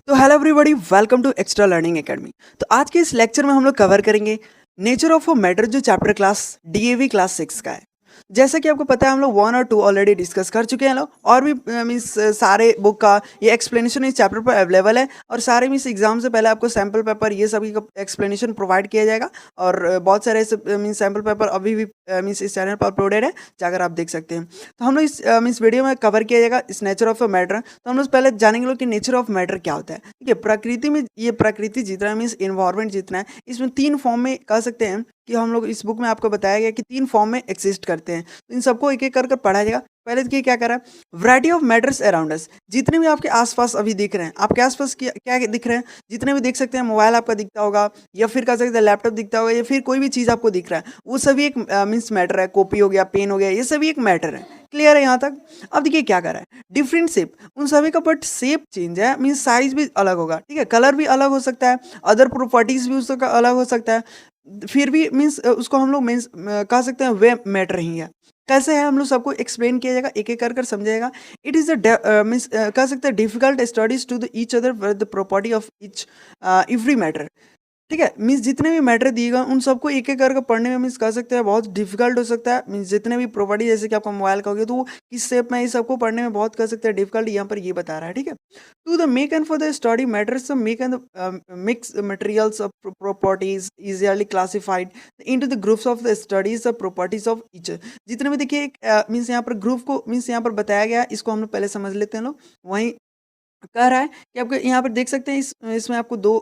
तो hello everybody, welcome to extra learning academy. तो आज के इस लेक्चर में हम लोग कवर करेंगे नेचर ऑफ अ मैटर, जो चैप्टर क्लास डीएवी क्लास 6 का है। जैसा कि आपको पता है, हम लोग 1 और 2 ऑलरेडी डिस्कस कर चुके हैं लोग, और भी मीन्स सारे बुक का ये एक्सप्लेनेशन इस चैप्टर पर अवेलेबल है, और सारे मीन्स एग्जाम से पहले आपको सैम्पल पेपर ये सभी का एक्सप्लेनेशन प्रोवाइड किया जाएगा। और बहुत सारे ऐसे मीन्स सैम्पल पेपर अभी भी मीन्स इस चैनल पर अपलोडेड है, जाकर आप देख सकते हैं। तो हम लोग इस मीन्स वीडियो में कवर किया जाएगा इस नेचर ऑफ अ मैटर। तो हम लोग पहले जानेंगे लोग कि नेचर ऑफ मैटर क्या होता है। ठीक है, प्रकृति में ये प्रकृति जितना मीन्स इन्वायरमेंट जितना है, इसमें 3 फॉर्म में कह सकते हैं कि हम लोग इस बुक में आपको बताया गया कि 3 फॉर्म में एक्सिस्ट करते हैं। तो इन सबको एक एक कर पढ़ा जाएगा। पहले देखिए क्या कर रहा है, variety of matters around us. जितने भी आपके आसपास अभी दिख रहे हैं, आपके आसपास क्या क्या दिख रहे हैं, जितने भी देख सकते हैं, मोबाइल आपका दिखता होगा, या फिर कह सकते हैं लैपटॉप दिखता होगा, या फिर कोई भी चीज़ आपको दिख रहा है, वो सभी एक मीन्स मैटर है। कॉपी हो गया, पेन हो गया, ये सभी एक मैटर है। क्लियर है यहाँ तक? अब देखिए क्या कर रहा है, डिफरेंट शेप उन सभी का, बट शेप चेंज है, मीन्स साइज भी अलग होगा। ठीक है, कलर भी अलग हो सकता है, अदर प्रॉपर्टीज भी उसका अलग हो सकता है, फिर भी मीन्स उसको हम लोग मीन्स कह सकते हैं वे मैटर ही है। कैसे है हम लोग सबको एक्सप्लेन किया जाएगा, एक एक कर समझाएगा। इट इज़ अ मीन्स कह सकते हैं difficult studies to the each other the property of each every matter. ठीक है, मीन्स जितने भी मैटर दिएगा उन सबको एक एक करके पढ़ने में मीन्स कह सकते हैं बहुत डिफिकल्ट हो सकता है। मीन्स जितने भी प्रॉपर्टी, जैसे कि आपका मोबाइल का हो गया, तो वो किस शेप में, ये सबको पढ़ने में बहुत कह सकते हैं डिफिकल्ट, यहाँ पर ये बता रहा है। ठीक है, to the make and for the study matters make and mix materials of properties easily classified into the groups of the studies of properties of each. जितने भी देखिए मीन्स यहाँ पर ग्रुप को मीन्स यहाँ पर बताया गया, इसको हम लोग पहले समझ लेते हैं लोग। वहीं कह रहा है कि आपको यहाँ पर देख सकते हैं, इसमें आपको दो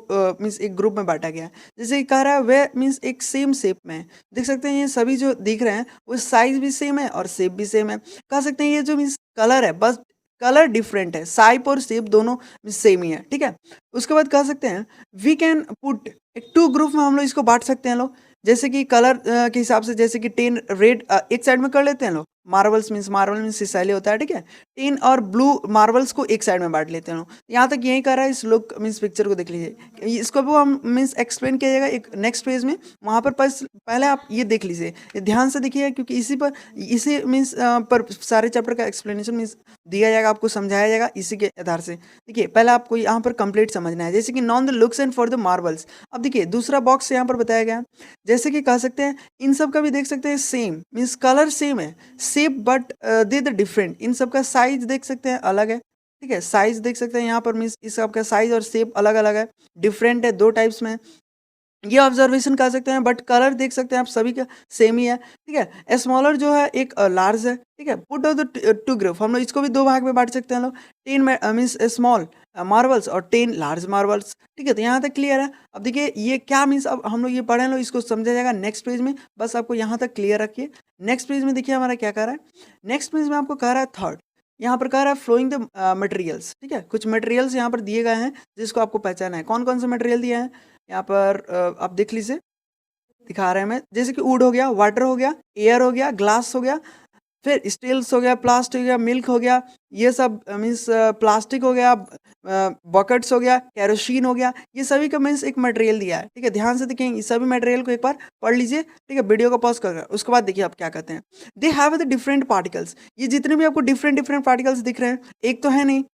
मीन्स एक ग्रुप में बांटा गया है। जैसे कि कह रहा है वे मीन्स एक सेम शेप में है। देख सकते हैं ये सभी जो दिख रहे हैं वो साइज भी सेम है और शेप भी सेम है। कह सकते हैं ये जो मीन्स कलर है, बस कलर डिफरेंट है, साइप और शेप दोनों सेम ही है। ठीक है, उसके बाद कह सकते हैं वी कैन पुट एक 2 ग्रुप में हम लोग इसको बांट सकते हैं लोग। जैसे कि कलर के हिसाब से, जैसे कि 10 रेड एक साइड में कर लेते हैं लोग, मार्बल मीन्स सिसाइले होता है। ठीक है, 10 और ब्लू मार्बल्स को एक साइड में बांट लेते हैं लोग। यहाँ तक यही कर रहा है, इस लोग मीन्स पिक्चर को देख लीजिए, इसको भी हम मीन्स एक्सप्लेन किया जाएगा एक नेक्स्ट पेज में। वहाँ पर पहले आप ये देख लीजिए, ये ध्यान से देखिए, क्योंकि इसी मीन्स पर सारे चैप्टर का एक्सप्लेनेशन मीन्स दिया जाएगा, आपको समझाया जाएगा इसी के आधार से। देखिए पहले आपको यहाँ पर कंप्लीट समझना है, जैसे कि known the looks and for the marbles. अब देखिए दूसरा बॉक्स यहाँ पर बताया गया, जैसे कि कह सकते हैं इन सब का भी देख सकते हैं सेम मीन्स कलर सेम है, shape but they the different. इन सब का साइज देख सकते हैं अलग है। ठीक है, साइज देख सकते हैं यहाँ पर मीन्स इस सब का साइज और शेप अलग अलग है, डिफरेंट है, 2 टाइप्स में। ये ऑब्जर्वेशन कर सकते हैं, बट कलर देख सकते हैं आप सभी का सेम ही है। ठीक है, स्मॉलर जो है एक लार्ज है। ठीक है, पुट ऑफ द 2 ग्रुप, हम लोग इसको भी 2 भाग में बांट सकते हैं लोग, 10 मीन्स स्मॉल मार्बल्स और 10 लार्ज मार्बल्स। ठीक है, तो यहाँ तक क्लियर है। अब देखिए ये क्या मीन्स, अब हम लोग ये पढ़े लो, इसको समझा जाएगा नेक्स्ट पेज में, बस आपको यहाँ तक क्लियर रखिए। नेक्स्ट पेज में देखिए हमारा क्या कह रहा है, नेक्स्ट पेज में आपको कह रहा है थर्ड, यहाँ पर कह रहा है फ्लोइंग द मटेरियल्स। ठीक है, कुछ मटेरियल्स यहाँ पर दिए गए हैं जिसको आपको पहचाना है। कौन कौन से मटेरियल दिए हैं यहाँ पर आप देख लीजिए, दिखा रहे हैं मैं, जैसे कि वुड हो गया, वाटर हो गया, एयर हो गया, ग्लास हो गया, फिर स्टील्स हो गया, प्लास्टिक हो गया, मिल्क हो गया, ये सब मीन्स प्लास्टिक हो गया, बकेट्स हो गया, केरोसिन हो गया, ये सभी का मीन्स एक मटेरियल दिया है। ठीक है, ध्यान से देखेंगे इस सभी मटेरियल को एक बार पढ़ लीजिए। ठीक है, वीडियो को पॉज कर, उसके बाद देखिए आप क्या कहते हैं। They have the different particles, ये जितने भी आपको डिफरेंट डिफरेंट पार्टिकल्स दिख रहे हैं, एक तो है नहीं,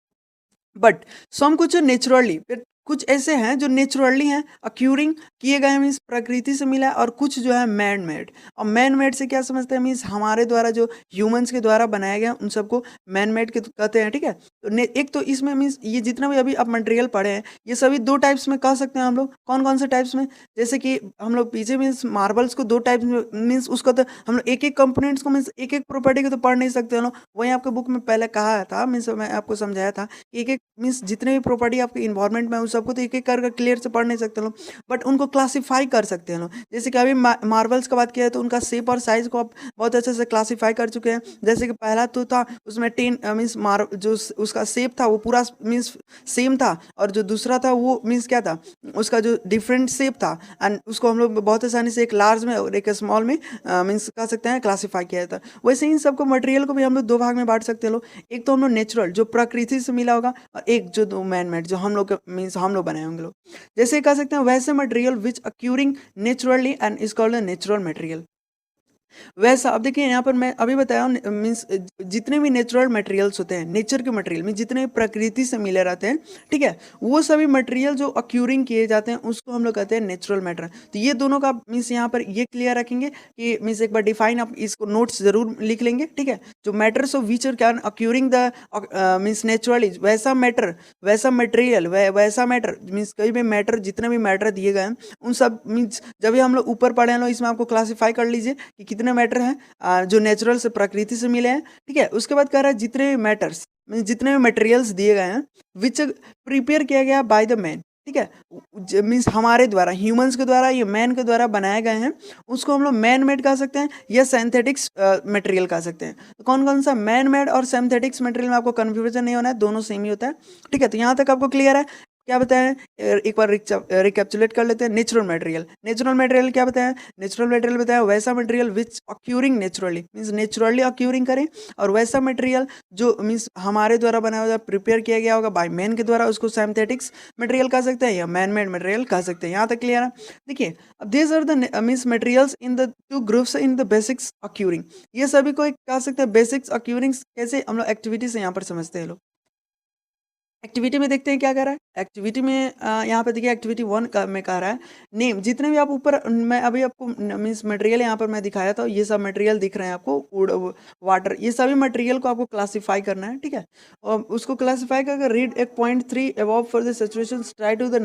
बट सम कुछ नेचुरली, कुछ ऐसे हैं जो नेचुरली हैं, अक्यूरिंग किए गए मीन्स प्रकृति से मिला है, और कुछ जो है मैन मेड। और मैन मेड से क्या समझते हैं, मीन्स हमारे द्वारा जो ह्यूमंस के द्वारा बनाया गया उन सबको मैन मेड के कहते हैं। ठीक है, तो एक तो इसमें मीन्स ये जितना भी अभी आप मटेरियल पढ़े हैं, ये सभी 2 टाइप्स में कह सकते हैं हम लोग। कौन कौन से टाइप्स में, जैसे कि हम लोग पीछे मीन्स मार्बल्स को 2 टाइप्स में मीन्स उसको तो हम लोग एक एक कंपोनेंट्स को मीन्स एक एक प्रॉपर्टी को तो पढ़ नहीं सकते हम लोग। वहीं आपके बुक में पहले कहा था, मीन्स मैं आपको समझाया था, एक एक मीन्स जितने भी प्रॉपर्टी आपके इन्वायरमेंट में है, उस सबको तो एक एक कर क्लियर से पढ़ नहीं सकते लोग, बट उनको क्लासीफाई कर सकते हैं लोग। जैसे कि अभी मार्बल्स का बात किया है, तो उनका शेप और साइज को आप बहुत अच्छे से क्लासीफाई कर चुके हैं। जैसे कि पहला तो था उसमें 10 मीन्स जो उसका शेप था वो पूरा मीन्स सेम था, और जो दूसरा था वो मीन्स क्या था, उसका जो डिफरेंट शेप था, एंड उसको हम लोग बहुत आसानी से एक लार्ज में और एक स्मॉल में मीन्स कह सकते हैं क्लासीफाई किया जाता है। वैसे इन सबको मटेरियल को भी हम लोग 2 भाग में बांट सकते हैं लोग। एक तो हम लोग नेचुरल जो प्रकृति से मिला होगा, और एक जो दो मैन मेड जो हम लोग मीन्स हम लोग बनाए होंगे लोग। जैसे कह सकते हैं वैसे material which occurring naturally and is called a natural material. वैसा अब देखिए यहाँ पर मैं अभी बताया हूँ मीन्स जितने भी नेचुरल मटेरियल्स होते हैं, नेचर के मटेरियल में जितने प्रकृति से मिले रहते हैं, ठीक है, वो सभी मटेरियल जो अक्यूरिंग किए जाते हैं उसको हम लोग कहते हैं नेचुरल मैटर। तो ये दोनों का मीन्स यहाँ पर ये क्लियर रखेंगे कि मीन्स एक बार डिफाइन आप इसको नोट्स जरूर लिख लेंगे, ठीक है। जो matters of which can occurring the means naturally, वैसा मैटर, वैसा मटेरियल, वैसा मैटर मीन्स कई भी मैटर, जितने भी मैटर दिए गए हैं उन सब मीन्स जब भी हम लोग ऊपर पढ़े हैं लोग, इसमें आपको क्लासीफाई कर लीजिए कि कितने मैटर हैं जो नेचुरल से, प्रकृति से मिले हैं, ठीक है। उसके बाद कह रहा है जितने भी मैटर्स मीन्स जितने भी मटेरियल्स दिए गए हैं विच प्रिपेयर किया गया बाय द मैन, ठीक है, मीन्स हमारे द्वारा, ह्यूमंस के द्वारा, ये मैन के द्वारा बनाए गए हैं, उसको हम लोग मैन मेड कह सकते हैं या सिंथेटिक्स मटेरियल कह सकते हैं। तो कौन कौन सा मैन मेड और सिंथेटिक्स मटेरियल में आपको कन्फ्यूजन नहीं होना है, दोनों सेम ही होता है, ठीक है। तो यहाँ तक आपको क्लियर है। क्या बताया, एक बार रिकैप्चुलेट कर लेते हैं। नेचुरल मटेरियल, नेचुरल मटेरियल क्या बताया, नेचुरल मटेरियल बताया वैसा material which occurring naturally, means naturally occurring करें, और वैसा मटेरियल जो मीन्स हमारे द्वारा बनाया हुआ, प्रिपेयर किया गया होगा बाय मैन के द्वारा, उसको सिंथेटिक्स मटेरियल कह सकते हैं या मैन मेड मटेरियल कह सकते हैं। यहाँ तक क्लियर है। देखिए अब these are the means materials in the two groups in the basics occurring, ये सभी को कह सकते हैं बेसिक्स अक्यूरिंग। कैसे हम लोग एक्टिविटी से यहाँ पर समझते हैं लोग। एक्टिविटी में देखते हैं क्या कर रहा है। एक्टिविटी में यहाँ पे देखिए एक्टिविटी 1 में कह रहा है नेम, जितने भी आप ऊपर, मैं अभी आपको मीन्स मटेरियल यहाँ पर मैं दिखाया था, ये सब मटेरियल दिख रहे हैं आपको, वुड, वाटर, ये सभी मटेरियल को आपको क्लासीफाई करना है, ठीक है। और उसको क्लासीफाई करके रीड एक 0.3 above for the situation, try to the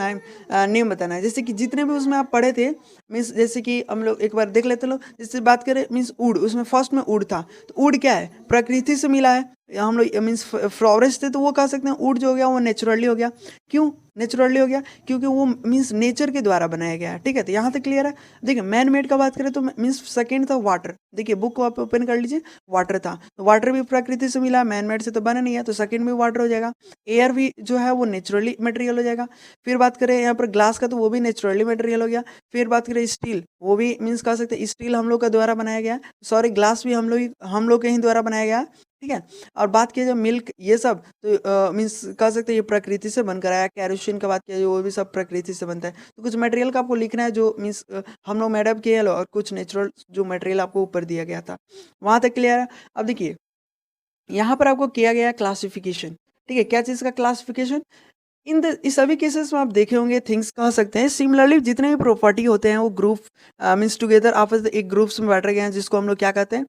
name बताना है। जैसे कि जितने भी उसमें आप पढ़े थे मीन्स, जैसे कि हम लोग एक बार देख लेते लोग, जैसे बात करें मीन्स वुड, उसमें फर्स्ट में वुड था, तो वुड क्या है, प्रकृति से मिला है। हम लोग मीन्स फॉरेस्ट थे तो वो कह सकते हैं वुड जो हो गया वो नेचुरली हो गया। क्यों नेचुरली हो गया, क्योंकि वो मीन्स नेचर के द्वारा बनाया गया है, ठीक है। तो यहाँ तक क्लियर है। देखिए मैन मेड का बात करें तो मीन्स सेकंड था वाटर। देखिए बुक को आप ओपन कर लीजिए, वाटर था, तो वाटर भी प्रकृति से मिला, मैन मेड से तो बना नहीं है, तो सेकंड भी वाटर हो जाएगा। एयर भी जो है वो नेचुरली मटेरियल हो जाएगा। फिर बात करें यहाँ पर ग्लास का, तो वो भी नेचुरली मटेरियल हो गया। फिर बात करें स्टील, वो भी मीन्स कह सकते हैं स्टील हम लोग का द्वारा बनाया गया, सॉरी ग्लास भी हम लोग के ही द्वारा बनाया गया, ठीक है। और बात किया जाए मिल्क, ये सब तो मीन्स कह सकते हैं ये प्रकृति से बनकर आया। कैरोसिन का बात किया जाए वो भी सब प्रकृति से बनता है। तो कुछ मटेरियल का आपको लिखना है जो मीन्स हम लोग मेडअप किए हैं, और कुछ नेचुरल जो मटेरियल आपको ऊपर दिया गया था, वहाँ तक क्लियर है। अब देखिए यहाँ पर आपको किया गया क्लासिफिकेशन, ठीक है। क्या चीज़ का क्लासिफिकेशन, इस सभी केसेस में आप देखे होंगे थिंग्स कह सकते हैं सिमिलरली, जितने भी प्रॉपर्टी होते हैं वो ग्रुप मीन्स टुगेदर आपस एक ग्रुप्स में बैठ गए हैं, जिसको हम लोग क्या कहते हैं,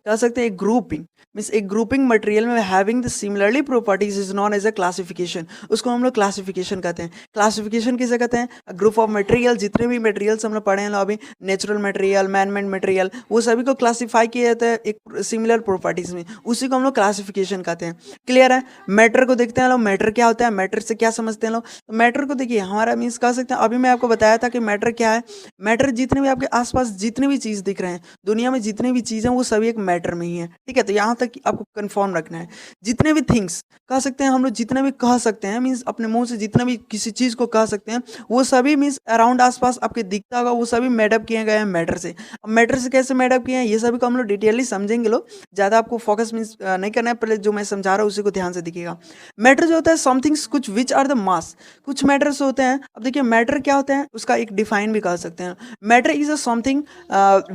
कह सकते हैं एक ग्रुपिंग, मीन्स एक ग्रुपिंग मटेरियल में having the similarly properties is known as a classification, उसको हम लोग क्लासिफिकेशन कहते हैं। क्लासिफिकेशन किसे कहते हैं, ग्रुप ऑफ मटेरियल, जितने भी मटेरियल्स हम लोग पढ़े हैं अभी, natural material, man made material, वो सभी को क्लासीफाई किया जाता है एक सिमिलर प्रॉपर्टीज में, उसी को हम लोग क्लासिफिकेशन कहते हैं। क्लियर है। मैटर को देखते हैं लोग, मैटर क्या होता है, मैटर से क्या समझते हैं लोग। तो मैटर को देखिए हमारा मीन्स कह सकते हैं, अभी मैं आपको बताया था कि मैटर क्या है। मैटर जितने भी आपके आसपास जितने भी चीज़ दिख रहे हैं दुनिया में, जितने भी चीज़ हैं वो सभी एक मैटर में ही है, ठीक है। तो यहाँ तक आपको कंफर्म रखना है। जितने भी थिंग्स कह सकते हैं हम लोग, जितने भी कह सकते हैं मीन्स अपने मुंह से जितने भी किसी चीज़ को कह सकते हैं, वो सभी मीन्स अराउंड आसपास आपके दिखता होगा, वो सभी मेडअप किए गए हैं मैटर से। अब मैटर से कैसे मेडअप किए हैं ये सभी को हम लोग डिटेयली समझेंगे लोग, ज़्यादा आपको फोकस मीन्स नहीं करना है, पहले जो मैं समझा रहा हूँ उसी को ध्यान से दिखेगा। मैटर जो होता है समथिंग्स कुछ विच आर द मास, कुछ मैटर्स होते हैं। अब देखिए मैटर क्या होता है उसका एक डिफाइन भी कर सकते हैं। Matter is a something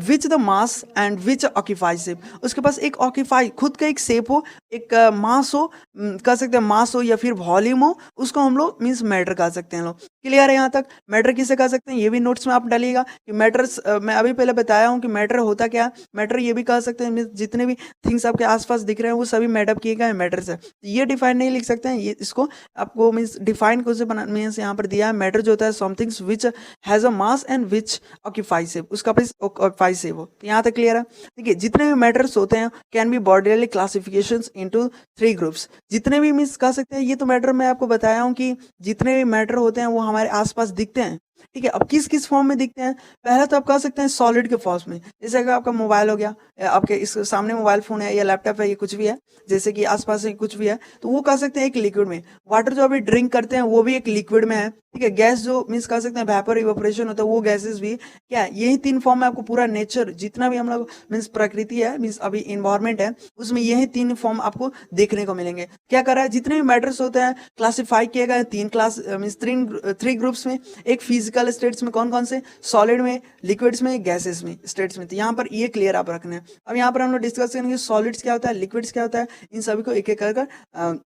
which the mass and which occupy shape, उसके पास एक ऑक्यूपाई खुद का एक शेप हो, एक मास हो, कह सकते हैं मास हो या फिर वॉल्यूम हो, उसको हम लोग मीन्स मैटर कह सकते हैं लोग। क्लियर है यहाँ तक। मैटर किसे कह सकते हैं ये भी नोट्स में आप डालिएगा कि मैटर्स, मैं अभी पहले बताया हूँ कि मैटर होता क्या। मैटर ये भी कह सकते हैं मीन्स जितने भी थिंग्स आपके आसपास दिख रहे हैं वो सभी मैडअप किए गए मैटर से। ये डिफाइन नहीं लिख सकते हैं, ये इसको आपको मीन्स डिफाइन को से बना मीन्स यहाँ पर दिया है। मैटर जो होता है somethings which has a mass and which occupy shape, उसका ऑक्यूपाई शेप हो। यहाँ तक क्लियर है। देखिए जितने भी मैटर्स होते हैं can be broadly classifications into 3 groups. जितने भी मीन्स कह सकते हैं, ये तो मैटर मैं आपको बताया हूँ कि जितने भी मैटर होते हैं वो हमारे आसपास दिखते हैं, ठीक है। अब किस किस फॉर्म में दिखते हैं, पहला तो आप कह सकते हैं सॉलिड के फॉर्म में, जैसे अगर आपका मोबाइल हो गया, आपके इस सामने मोबाइल फोन है या लैपटॉप है, ये कुछ भी है, जैसे कि आसपास ही कुछ भी है, तो वो कह सकते हैं एक लिक्विड में। वाटर जो अभी ड्रिंक करते हैं वो भी एक लिक्विड में है, ठीक है। गैस जो मीन्स कह सकते हैं वेपर इवेपोरेशन होता है, वो गैसेस भी क्या है, यही 3 फॉर्म में आपको पूरा नेचर जितना भी हम लोग मीन्स प्रकृति है मीन्स अभी इन्वायरमेंट है उसमें यही 3 फॉर्म आपको देखने को मिलेंगे। क्या कर रहा है, जितने भी मैटर्स होते हैं क्लासीफाई किए गए 3 क्लास मीन्स 3 ग्रुप्स में। एक फिजिकल फिजिकल स्टेट्स में कौन कौन से, सॉलिड में, लिक्विड्स में, गैसेस में, स्टेट्स में। तो यहाँ पर ये क्लियर आप रखना है। अब यहाँ पर हम लोग डिस्कस करेंगे सॉलिड्स क्या होता है, लिक्विड्स क्या होता है, इन सभी को एक एक कर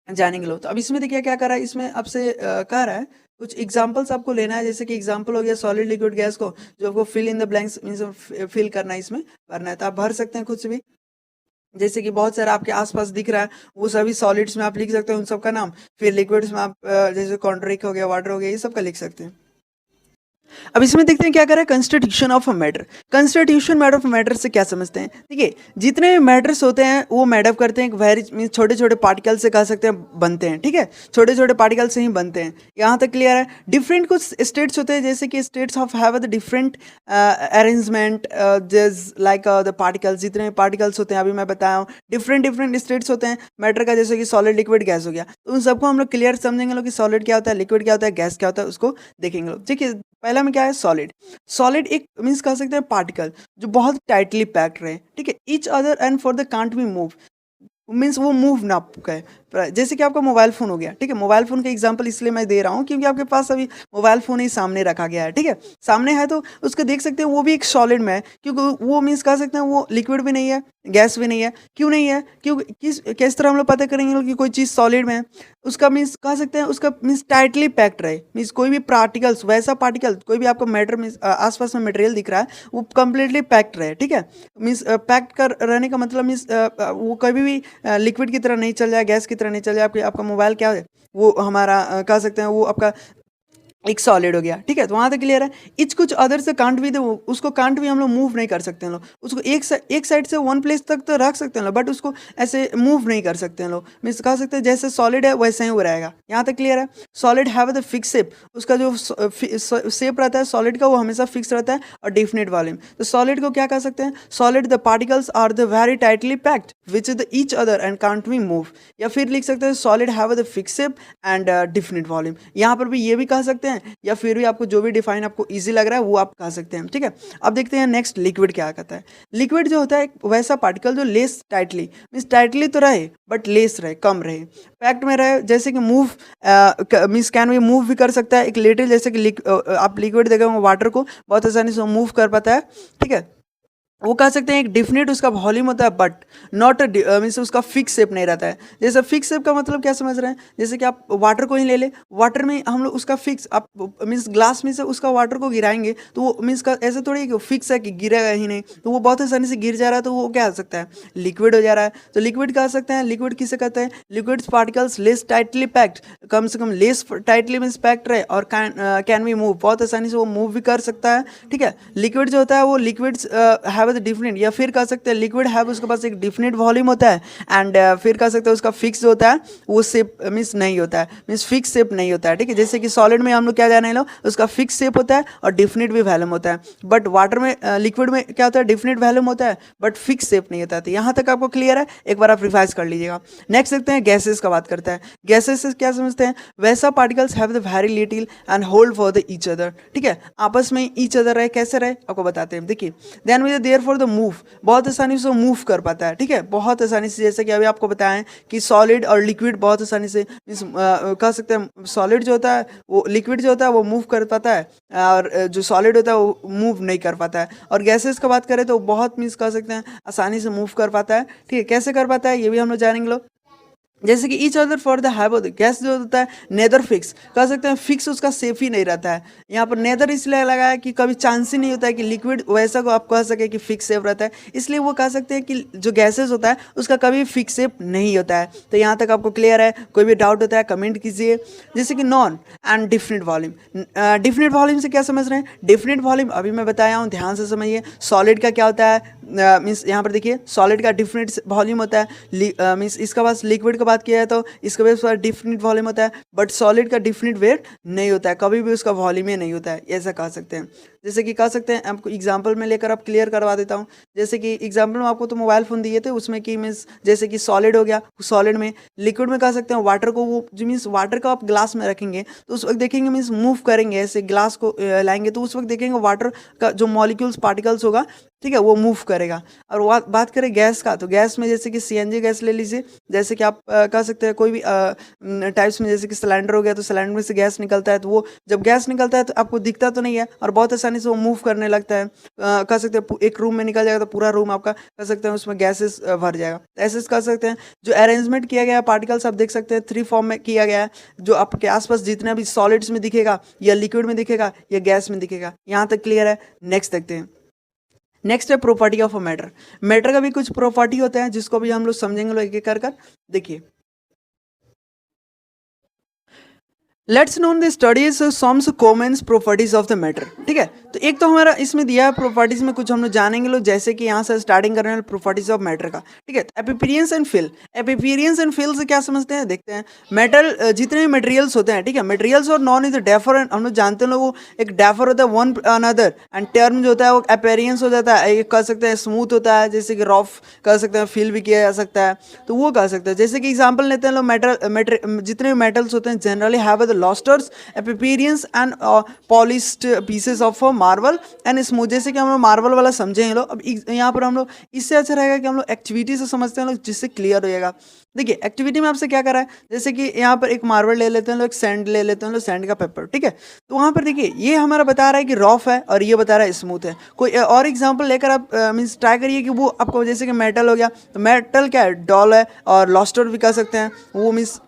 जानेंगे लोग। तो अब इसमें देखिए क्या कर रहा है, इसमें आपसे कह रहा है कुछ एग्जांपल्स आपको लेना है। जैसे कि एग्जांपल हो गया सॉलिड, लिक्विड, गैस को जो आपको fill in the blanks means fill करना है, इसमें भरना है। तो आप भर सकते हैं खुद से भी। जैसे कि बहुत सारा आपके आसपास दिख रहा है, वो सभी सॉलिड्स में आप लिख सकते हैं उन सब का नाम। फिर लिक्विड्स में आप जैसे कॉन्ट्रिक हो गया, वाटर हो गया, ये सब का लिख सकते हैं। अब इसमें देखते हैं क्या कर रहा है, constitution of a matter. Constitution matter of matter से क्या समझते हैं, देखिए जितने भी मैटर्स होते हैं वो मैडअप करते हैं वेरी मीन छोटे छोटे पार्टिकल से कह सकते हैं बनते हैं, ठीक है, छोटे छोटे पार्टिकल से ही बनते हैं। यहाँ तक क्लियर है। डिफरेंट कुछ स्टेट्स होते हैं, जैसे कि states of have the different arrangement just like the particles. जितने पार्टिकल्स होते हैं अभी मैं बताया हूँ, डिफरेंट डिफरेंट स्टेट्स होते हैं मैटर का, जैसे कि सॉलिड, लिक्विड, गैस हो गया। तो उन सबको हम लोग क्लियर समझेंगे लोग कि सॉलिड क्या होता है, लिक्विड क्या होता है, गैस क्या होता है, उसको देखेंगे लोग। ठीक है, पहला में क्या है, सॉलिड। सॉलिड एक मीन्स कह सकते हैं पार्टिकल जो बहुत टाइटली पैक्ड रहे, ठीक है, each other and for the can't be move, means वो मूव ना करे। जैसे कि आपका मोबाइल फ़ोन हो गया, ठीक है, मोबाइल फ़ोन का एग्जांपल इसलिए मैं दे रहा हूँ क्योंकि आपके पास अभी मोबाइल फ़ोन ही सामने रखा गया है, ठीक है, सामने है तो उसको देख सकते हैं, वो भी एक सॉलिड में है, क्योंकि वो मीन्स कह सकते हैं वो लिक्विड भी नहीं है, गैस भी नहीं है। क्यों नहीं है, क्योंकि किस तरह हम लोग पता करेंगे कि कोई चीज़ सॉलिड में है, उसका मीन्स कह सकते हैं उसका मीन्स टाइटली पैक्ड रहे, मीन्स कोई भी पार्टिकल्स, वैसा पार्टिकल कोई भी आपको मैटर मीन्स आसपास में मटेरियल दिख रहा है वो कंप्लीटली पैक्ड रहे, ठीक है, मीन्स पैक्ड कर रहने का मतलब मीन्स वो कभी भी लिक्विड की तरह नहीं चल जाए, गैस की तरह नहीं चल जाए। आपका मोबाइल क्या है, वो हमारा कह सकते हैं वो आपका एक सॉलिड हो गया, ठीक है। तो वहाँ तक क्लियर है। इच कुछ अदर से कांट भी, उसको कांट भी हम लोग मूव नहीं कर सकते हैं लोग, उसको एक साइड से वन प्लेस तक तो रख सकते हैं लोग, बट उसको ऐसे मूव नहीं कर सकते हैं लोग, मीन्स कह सकते हैं जैसे सॉलिड है वैसे ही वो रहेगा। यहाँ तक क्लियर है। Solid have the fix shape, उसका जो शेप रहता है सॉलिड का वो हमेशा फिक्स रहता है और डेफिनेट वॉल्यूम। तो सॉलिड को क्या कह सकते हैं, solid the particles are the very tightly packed which is the each other and can't be move, या फिर लिख सकते हैं solid have the fix shape and definite volume. यहाँ पर भी ये भी कह सकते हैं, या फिर भी आपको जो भी डिफाइन आपको इजी लग रहा है वो आप कह सकते हैं, ठीक है। अब देखते हैं नेक्स्ट लिक्विड क्या कहता है। लिक्विड जो होता है एक वैसा पार्टिकल जो लेस टाइटली, मीन्स टाइटली तो रहे बट लेस रहे, कम रहे, पैक्ट में रहे, जैसे कि मूव मीन्स कैन भी मूव भी कर सकता है। एक लिटिल जैसे कि आप लिक्विड देखेंगे वाटर को बहुत आसानी से मूव कर पाता है, ठीक है। वो कह सकते हैं एक डिफिनिट उसका वॉल्यूम होता है बट नॉट मीन्स उसका फिक्स शेप नहीं रहता है। जैसे फिक्स शेप का मतलब क्या समझ रहे हैं, जैसे कि आप वाटर को ही ले ले, वाटर में हम लोग उसका फिक्स आप मीन्स ग्लास में से उसका वाटर को गिराएंगे तो वो मीन्स का ऐसे थोड़ी कि फिक्स है कि गिरेगा ही नहीं, तो वो बहुत आसानी से गिर जा रहा है, तो वो क्या हो सकता है, लिक्विड हो जा रहा है। तो लिक्विड कह सकते हैं, लिक्विड किसे कहते हैं, liquid particles less tightly packed, कम से कम लेस टाइटली मीन्स पैक्ड रहे और कैन बी मूव, बहुत आसानी से वो मूव भी कर सकता है, ठीक है। लिक्विड जो होता है वो लिक्विड्स हैव डिफरेंट, या फिर कह सकते हैं लिक्विड है उसके पास एक डिफिनिट वॉल्यूम होता है एंड फिर कह सकते हैं उसका फिक्स जो होता है वो शेप मीन्स नहीं होता है, मीन्स फिक्स शेप नहीं होता है, ठीक है। जैसे कि सॉलिड में हम लोग क्या जाने लो, उसका फिक्स शेप होता है और डिफिनिट भी वॉल्यूम होता है, बट वाटर में लिक्विड में क्या होता है, डिफिनिट वॉल्यूम होता है बट फिक्स शेप नहीं होता है। तो यहाँ तक आपको क्लियर है, एक बार आप रिवाइज कर लीजिएगा। नेक्स्ट देखते हैं गैसेस का बात करता है। गैसेस से क्या समझते हैं, वैसा particles have the very little and hold for the each other, ठीक है, आपस में ईच अदर रहे, कैसे रहे आपको बताते हैं। देखिए then we there for the move, बहुत आसानी से मूव कर पाता है, ठीक है, बहुत आसानी से। जैसे कि अभी आपको बताएं कि सॉलिड और लिक्विड बहुत आसानी से मीन्स कह सकते हैं सॉलिड जो होता है वो लिक्विड जो होता है वो मूव कर पाता है और जो सॉलिड होता है वो मूव नहीं कर पाता है। और गैसेस का बात करें तो बहुत मीन्स कह सकते हैं आसानी से मूव कर पाता है, ठीक है। कैसे कर पाता है ये भी हम लोग जानेंगे लोग। जैसे कि each other for the have gas जो होता है नेदर फिक्स, कह सकते हैं फिक्स उसका सेफ ही नहीं रहता है। यहाँ पर नेदर इसलिए लगा है कि कभी चांस ही नहीं होता है कि लिक्विड वैसा को आप कह सके कि फिक्स सेफ रहता है, इसलिए वो कह सकते हैं कि जो गैसेस होता है उसका कभी फिक्स सेफ नहीं होता है। तो यहाँ तक आपको क्लियर है, कोई भी डाउट होता है कमेंट कीजिए। जैसे कि non and definite volume, definite volume से क्या समझ रहे हैं, डिफिनिट वॉल्यूम अभी मैं बताया हूँ, ध्यान से समझिए। सॉलिड का क्या होता है, मीन्स यहाँ पर देखिए सॉलिड का डिफिनिट वॉल्यूम होता है, मीन्स इसका पास लिक्विड का बात किया है तो इसका पास डिफिनिट वॉल्यूम होता है, बट सॉलिड का डिफिनिट वेट नहीं होता है, कभी भी उसका वॉल्यूम ही नहीं होता है, ऐसा कह सकते हैं। जैसे कि कह सकते हैं, आपको एग्जांपल में लेकर आप क्लियर करवा देता हूँ। जैसे कि एग्जांपल में आपको तो मोबाइल फ़ोन दिए थे, उसमें कि मीन्स जैसे कि सॉलिड हो गया, सॉलिड में लिक्विड में कह सकते हैं वाटर को, वो जो मीन्स वाटर को आप ग्लास में रखेंगे तो उस वक्त देखेंगे मीन्स मूव करेंगे, ऐसे ग्लास को लाएंगे तो उस वक्त देखेंगे वाटर का जो मॉलिक्यूल्स पार्टिकल्स होगा, ठीक है, वो मूव करेगा। और बात करें गैस का, तो गैस में जैसे कि सीएनजी गैस ले लीजिए, जैसे कि आप कह सकते हैं कोई भी टाइप्स में, जैसे कि सिलेंडर हो गया तो सिलेंडर में से गैस निकलता है, तो वो जब गैस निकलता है तो आपको दिखता तो नहीं है और बहुत आसानी से वो मूव करने लगता है। कह सकते हैं एक रूम में निकल जाएगा तो पूरा रूम आपका कह सकते हैं उसमें गैसेस भर जाएगा। ऐसे कह सकते हैं जो अरेंजमेंट किया गया है पार्टिकल्स, आप देख सकते हैं 3 फॉर्म में किया गया है, जो आपके आसपास जितना भी सॉलिड्स में दिखेगा या लिक्विड में दिखेगा या गैस में दिखेगा। यहाँ तक क्लियर है? नेक्स्ट देखते हैं। नेक्स्ट है property of a matter. Matter का भी कुछ प्रॉपर्टी होता है जिसको भी हम लोग समझेंगे लोग एक एक कर देखिए। Let's known the studies sums common properties of the matter. ठीक है, तो एक तो हमारा इसमें दिया है प्रॉपर्टीज में कुछ हम लोग जानेंगे लोग, जैसे कि यहाँ से स्टार्टिंग करने वाले प्रॉपर्टीज ऑफ मैटर का। ठीक है, एपिपीरियंस एंड फिल। एपिपीरियंस एंड फिल से क्या समझते हैं, देखते हैं। मेटल जितने भी मटेरियल्स होते हैं, ठीक है, मटेरियल्स और नॉन इज डेफर, हम लोग जानते हैं लोग एक डेफर होता है वन अनदर, एंड टर्म जो होता है वो अपेरियंस हो जाता है, एक कह सकते हैं स्मूथ होता है, जैसे कि रफ कह सकते हैं, फिल भी किया जा सकता है, तो वो कह सकते हैं। जैसे कि एग्जाम्पल लेते हैं लोग, मेटल जितने भी मेटल्स होते हैं generally have lustres appearance and polished pieces of marble and smooth. जैसे कि हम लोग मार्बल वाला समझेंगे लोग, अब यहाँ पर हम लोग इससे अच्छा रहेगा कि हम लोग एक्टिविटी से समझते हैं लोग, जिससे क्लियर हो जाएगा। देखिए एक्टिविटी में आपसे क्या करा है, जैसे कि यहाँ पर एक मार्बल ले लेते हैं लोग, सैंड ले लेते हैं लोग, सैंड का पेपर। ठीक है, तो वहाँ पर देखिए ये हमारा बता रहा है कि रफ है और ये बता रहा है स्मूथ है। कोई और एग्जाम्पल लेकर आप मीन्स ट्राई करिए कि वो आपको, जैसे कि मेटल हो गया तो मेटल क्या है, डॉल है, और लॉस्टर भी कह सकते हैं, वो मीन्स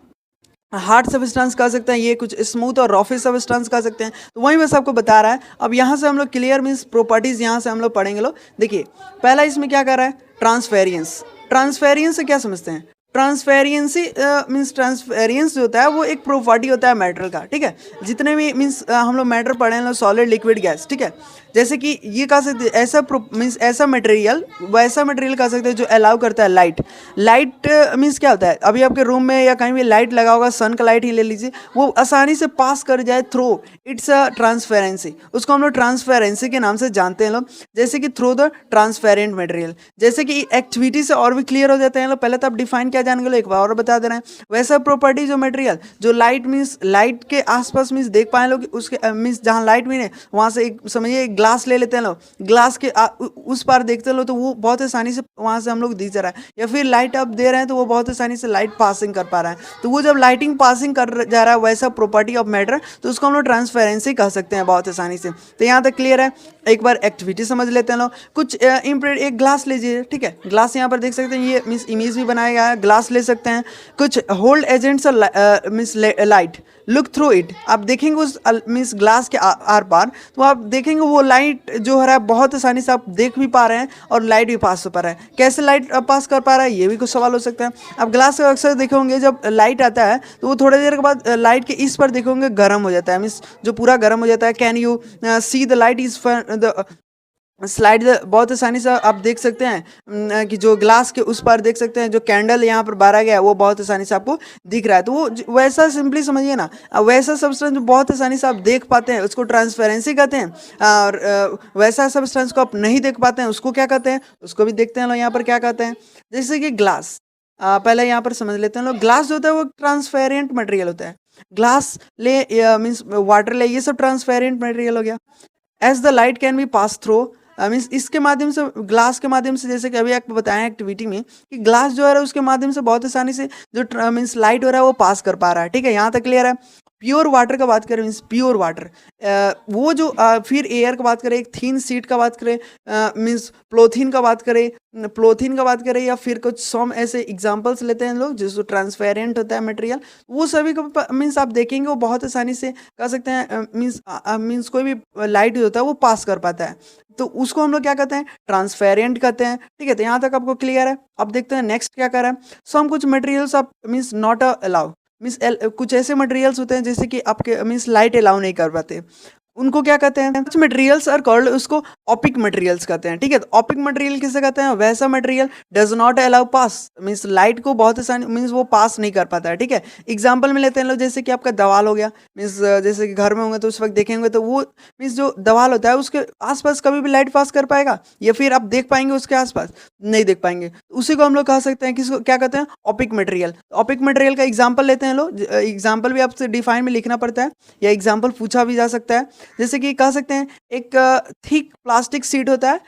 हार्ड सब्सटेंस कह सकते हैं, ये कुछ स्मूथ और रॉफी सब्सटेंस कह सकते हैं। तो वही बस आपको बता रहा है। अब यहाँ से हम लोग क्लियर मीन्स प्रॉपर्टीज यहाँ से हम लोग पढ़ेंगे लोग। देखिए पहला इसमें क्या कर रहा है, ट्रांसफेरियंस। ट्रांसफेरियंस से क्या समझते हैं, ट्रांसफेरियंसी मीन्स ट्रांसफेरियंस जो होता है वो एक प्रॉपर्टी होता है मैटर का। ठीक है, जितने भी मीन्स हम लोग मैटर पढ़े हैं, सॉलिड लिक्विड गैस। ठीक है, जैसे कि ये कह सकते हैं ऐसा मीन्स ऐसा मटेरियल, वैसा मटेरियल कह सकते हैं जो अलाउ करता है लाइट। लाइट मीन्स क्या होता है, अभी आपके रूम में या कहीं भी लाइट लगा होगा, सन का लाइट ही ले लीजिए, वो आसानी से पास कर जाए थ्रू इट्स अ ट्रांसपेरेंसी। उसको हम लोग ट्रांसपेरेंसी के नाम से जानते हैं लोग, जैसे कि थ्रू द ट्रांसपेरेंट मटेरियल। जैसे कि एक्टिविटी से और भी क्लियर हो जाते हैं लोग। पहले तो आप डिफाइन क्या जान गए, एक बार और बता दे रहे हैं। वैसा प्रॉपर्टी जो मटेरियल जो लाइट मीन्स लाइट के आसपास मीन्स देख पाए लोग, उसके मीन्स जहाँ लाइट भी नहीं वहाँ से एक समझिए ग्लास ले लेते हैं लोग, ग्लास के उस पार देखते हैं लोग, तो वो बहुत आसानी से वहाँ से हम लोग दिख जा रहा है। या फिर लाइट आप दे रहे हैं तो वो बहुत आसानी से लाइट पासिंग कर पा रहा है, तो वो जब लाइटिंग पासिंग कर जा रहा है वैसा प्रॉपर्टी ऑफ मैटर, तो उसको हम लोग ट्रांसपेरेंसी कह सकते हैं बहुत आसानी से। तो यहाँ तक क्लियर है। एक बार एक्टिविटी समझ लेते हैं लोग। कुछ एक ग्लास लीजिए, ठीक है, ग्लास यहाँ पर देख सकते हैं, ये मीन्स इमेज भी बनाया गया है, ग्लास ले सकते हैं। कुछ hold agents means light, look through it. आप देखेंगे उस मीन्स ग्लास के आर पार, तो आप देखेंगे वो लाइट जो है बहुत आसानी से आप देख भी पा रहे हैं और लाइट भी पास हो पा रहा है। कैसे लाइट पास कर पा रहा है, ये भी कुछ सवाल हो सकता है। आप ग्लास का अक्सर देखे होंगे, जब लाइट आता है तो वो थोड़ी देर के बाद लाइट के इस पर देखे होंगे गर्म हो जाता है, मीन्स जो पूरा गर्म हो जाता है। Can you see the light is the slide, बहुत आसानी से आप देख सकते हैं कि जो ग्लास के उस पर देख सकते हैं, जो कैंडल यहाँ पर बारा गया है वो बहुत आसानी से आपको दिख रहा है। तो वो वैसा सिंपली समझिए ना, वैसा सब्सटेंस जो बहुत आसानी से आप देख पाते हैं उसको ट्रांसपेरेंसी कहते हैं, और वैसा सब्सटेंस को आप नहीं देख पाते हैं उसको क्या कहते हैं, उसको भी देखते हैं लोग यहाँ पर क्या कहते हैं। जैसे कि ग्लास, पहले यहाँ पर समझ लेते हैं लोग। ग्लास जो होता है वो ट्रांसपेरेंट मटेरियल होता है। ग्लास ले मीन्स वाटर ले, ये सब ट्रांसपेरेंट मटेरियल हो गया। As the light can be pass through means इसके माध्यम से, ग्लास के माध्यम से, जैसे कि अभी आपको बताया एक्टिविटी में कि ग्लास जो है उसके माध्यम से बहुत आसानी से जो मीन्स लाइट हो रहा है वो पास कर पा रहा है। ठीक है, यहाँ तक क्लियर है। प्योर वाटर का बात करें, मीन्स प्योर वाटर, वो जो फिर एयर का बात करें, एक थीन सीट का बात करें, मीन्स प्लोथीन का बात करें, या फिर कुछ सम ऐसे एग्जांपल्स लेते हैं लोग जिसको ट्रांसपेरेंट होता है मटेरियल, वो सभी को मीन्स आप देखेंगे वो बहुत आसानी से कह सकते हैं मीन्स कोई भी लाइट होता है वो पास कर पाता है, तो उसको हम लोग क्या कहते हैं, ट्रांसपेरेंट कहते हैं। ठीक है, तो यहाँ तक आपको क्लियर है। अब देखते हैं नेक्स्ट क्या कर रहा है। सम कुछ मटेरियल्स आप मीन्स नॉट अलाउ, मीन्स कुछ ऐसे मटेरियल्स होते हैं जैसे कि आपके मीन्स लाइट अलाउ नहीं कर पाते, उनको क्या कहते हैं, कुछ मटेरियल्स आर कॉल्ड, उसको ऑपिक मटेरियल्स कहते हैं। ठीक है, तो ऑपिक मटेरियल किसे कहते हैं, वैसा material does not allow pass, means light को बहुत आसानी, मीन्स वो पास नहीं कर पाता है। ठीक है, एग्जाम्पल में लेते हैं लोग, जैसे कि आपका दवाल हो गया, मीन्स जैसे कि घर में होंगे तो उस वक्त देखेंगे तो वो मीन्स जो दवाल होता है उसके आसपास कभी भी लाइट पास कर पाएगा या फिर आप देख पाएंगे उसके आसपास, नहीं देख पाएंगे। उसी को हम लोग कह सकते हैं, किसको क्या कहते हैं, ऑपिक मटेरियल। ऑपिक मटेरियल का एग्जाम्पल लेते हैं लोग, एग्जाम्पल भी आपसे डिफाइन में लिखना पड़ता है या एग्जाम्पल पूछा भी जा सकता है। जैसे कि कह सकते हैं एक थिक प्लास्टिक शीट होता है,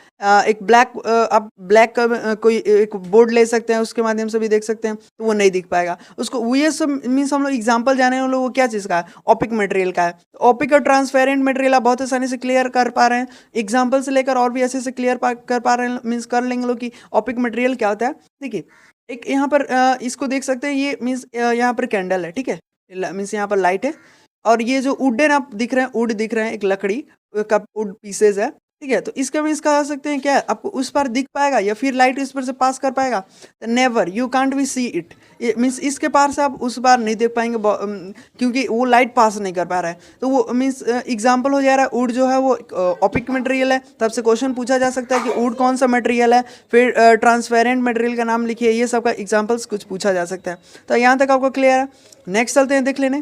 एक ब्लैक, आप ब्लैक का कोई एक बोर्ड ले सकते हैं, उसके माध्यम से भी देख सकते हैं, तो वो नहीं दिख पाएगा उसको। वो ये सब मीन्स हम लोग एग्जाम्पल जाने वाले, वो क्या चीज़ का है, ऑपिक मटेरियल का है। ऑपिक और ट्रांसपेरेंट मटेरियल आप बहुत आसानी से क्लियर कर पा रहे हैं, एग्जाम्पल से लेकर और भी ऐसे से क्लियर कर पा रहे हैं, मीन्स कर लेंगे लोग कि ऑपिक मटेरियल क्या होता है। देखिए एक यहाँ पर इसको देख सकते हैं, ये मीन्स यहाँ पर कैंडल है, ठीक है, मीन्स यहाँ पर लाइट है, और ये जो वुडन आप दिख रहे हैं, वुड दिख रहे हैं, एक लकड़ी का वुड पीसेज है। ठीक है, तो इसका मीन्स कह सकते हैं क्या, आपको उस पर दिख पाएगा या फिर लाइट इस पर से पास कर पाएगा, never, you can't be see it, means इसके पार से आप उस बार नहीं देख पाएंगे, क्योंकि वो लाइट पास नहीं कर पा रहा है। तो वो मीन्स एग्जाम्पल हो जा रहा है, वुड जो है वो ऑपिक मटेरियल है, तब से क्वेश्चन पूछा जा सकता है कि वुड कौन सा मटेरियल है, फिर ट्रांसपेरेंट मटेरियल का नाम लिखिए, ये सब का एग्जाम्पल्स कुछ पूछा जा सकता है। तो यहाँ तक आपको क्लियर है। नेक्स्ट चलते हैं, देख लेने